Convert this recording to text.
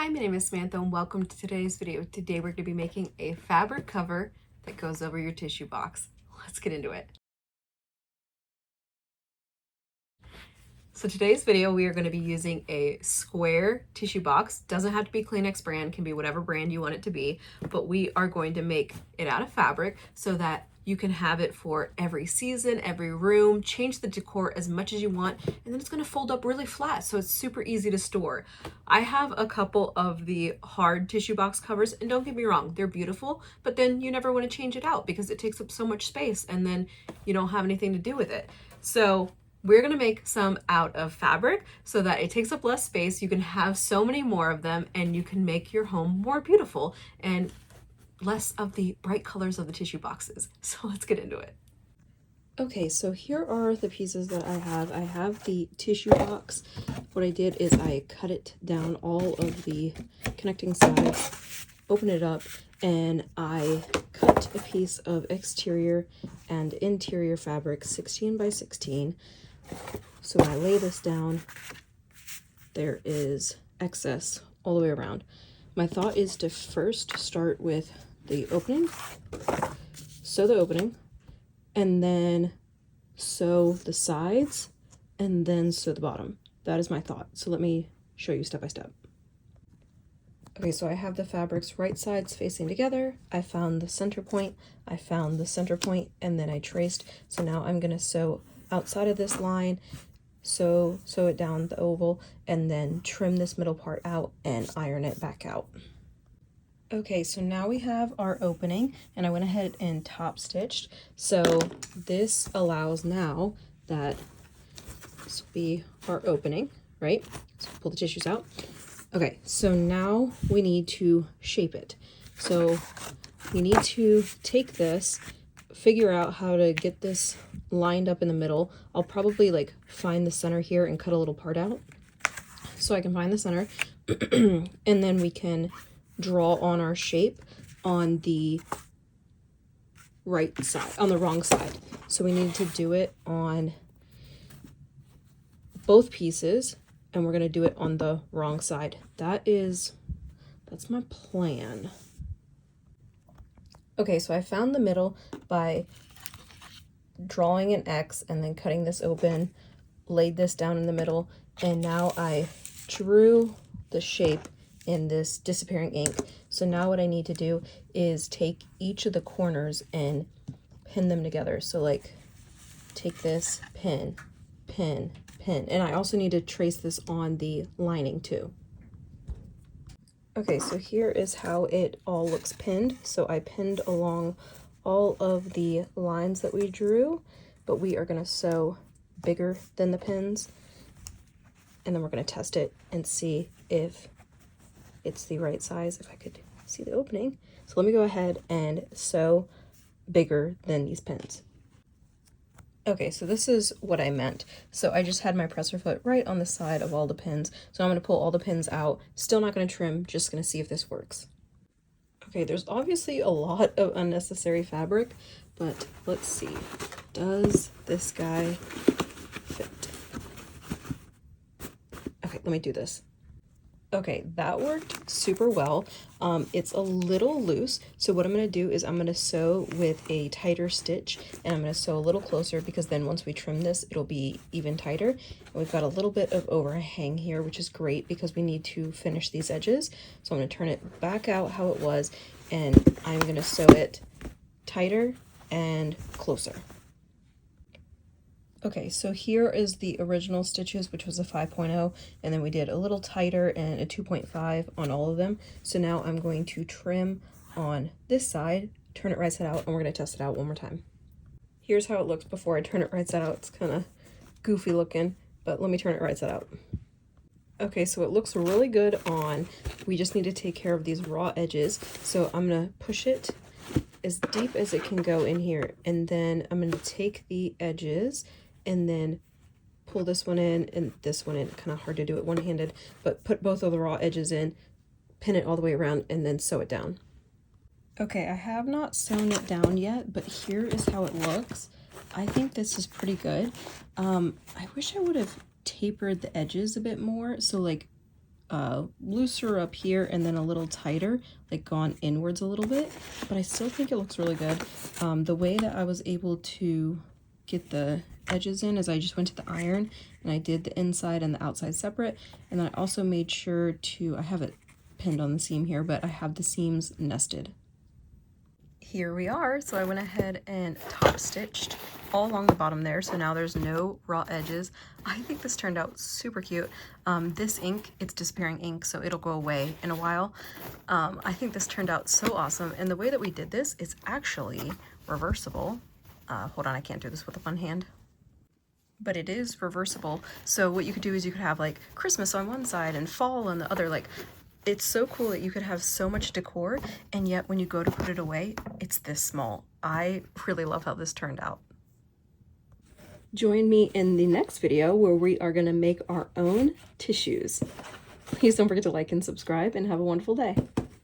Hi, my name is Samantha and welcome to today's video. Today we're going to be making a fabric cover that goes over your tissue box. Let's get into it. So today's video we are going to be using a square tissue box. Doesn't have to be Kleenex brand, can be whatever brand you want it to be, but we are going to make it out of fabric so that you can have it for every season, every room, change the decor as much as you want, and then it's going to fold up really flat, so it's super easy to store. I have a couple of the hard tissue box covers, and don't get me wrong, they're beautiful, but then you never want to change it out because it takes up so much space and then you don't have anything to do with it. So we're going to make some out of fabric so that it takes up less space. You can have so many more of them and you can make your home more beautiful and less of the bright colors of the tissue boxes. So let's get into it. Okay, so here are the pieces that I have. I have the tissue box. What I did is I cut it down, all of the connecting sides, open it up, and I cut a piece of exterior and interior fabric 16 by 16. So when I lay this down, there is excess all the way around. My thought is to first start with the opening, sew the opening, and then sew the sides, and then sew the bottom. That is my thought. So let me show you step by step. Okay, so I have the fabrics right sides facing together. I found the center point, and then I traced. So now I'm gonna sew outside of this line, sew it down the oval, and then trim this middle part out and iron it back out. Okay, so now we have our opening, and I went ahead and top stitched. So this allows now that this will be our opening, right? So pull the tissues out. Okay, so now we need to shape it. So we need to take this, figure out how to get this lined up in the middle. I'll probably like find the center here and cut a little part out so I can find the center. And then we can draw on our shape on the right side, on the wrong side. So we need to do it on both pieces, and we're going to do it on the wrong side. That's my plan. Okay, so I found the middle by drawing an X and then cutting this open, laid this down in the middle, and now I drew the shape in this disappearing ink. So now what I need to do is take each of the corners and pin them together. So like take this, pin, pin, pin. And I also need to trace this on the lining too. Okay, so here is how it all looks pinned. So I pinned along all of the lines that we drew, but we are gonna sew bigger than the pins, and then we're gonna test it and see if it's the right size, if I could see the opening. So let me go ahead and sew bigger than these pins. Okay, so this is what I meant. So I just had my presser foot right on the side of all the pins. So I'm gonna pull all the pins out. Still not gonna trim, just gonna see if this works. Okay, there's obviously a lot of unnecessary fabric, but let's see. Does this guy fit? Okay, let me do this. Okay, that worked super well. It's a little loose, so what I'm going to do is I'm going to sew with a tighter stitch, and I'm going to sew a little closer because then once we trim this, it'll be even tighter. And we've got a little bit of overhang here, which is great because we need to finish these edges. So I'm going to turn it back out how it was, and I'm going to sew it tighter and closer. Okay, so here is the original stitches, which was a 5.0, and then we did a little tighter and a 2.5 on all of them. So now I'm going to trim on this side, turn it right side out, and we're going to test it out one more time. Here's how it looks before I turn it right side out. It's kind of goofy looking, but let me turn it right side out. Okay, so it looks really good on. We just need to take care of these raw edges. So I'm going to push it as deep as it can go in here, and then I'm going to take the edges and then pull this one in and this one in. Kind of hard to do it one-handed, but put both of the raw edges in, pin it all the way around, and then sew it down. Okay, I have not sewn it down yet, but here is how it looks. I think this is pretty good. I wish I would have tapered the edges a bit more, so like looser up here and then a little tighter, like gone inwards a little bit, but I still think it looks really good. The way that I was able to get the edges in is I just went to the iron and I did the inside and the outside separate, and then I also made sure to, I have it pinned on the seam here, but I have the seams nested. Here we are. So I went ahead and top stitched all along the bottom there, so now there's no raw edges. I think this turned out super cute. This ink, it's disappearing ink, so it'll go away in a while. I think this turned out so awesome, and the way that we did this is actually reversible. Hold on, I can't do this with one hand. But it is reversible, so what you could do is you could have like Christmas on one side and fall on the other. Like, it's so cool that you could have so much decor, and yet when you go to put it away, it's this small. I really love how this turned out. Join me in the next video where we are going to make our own tissues. Please don't forget to like and subscribe, and have a wonderful day.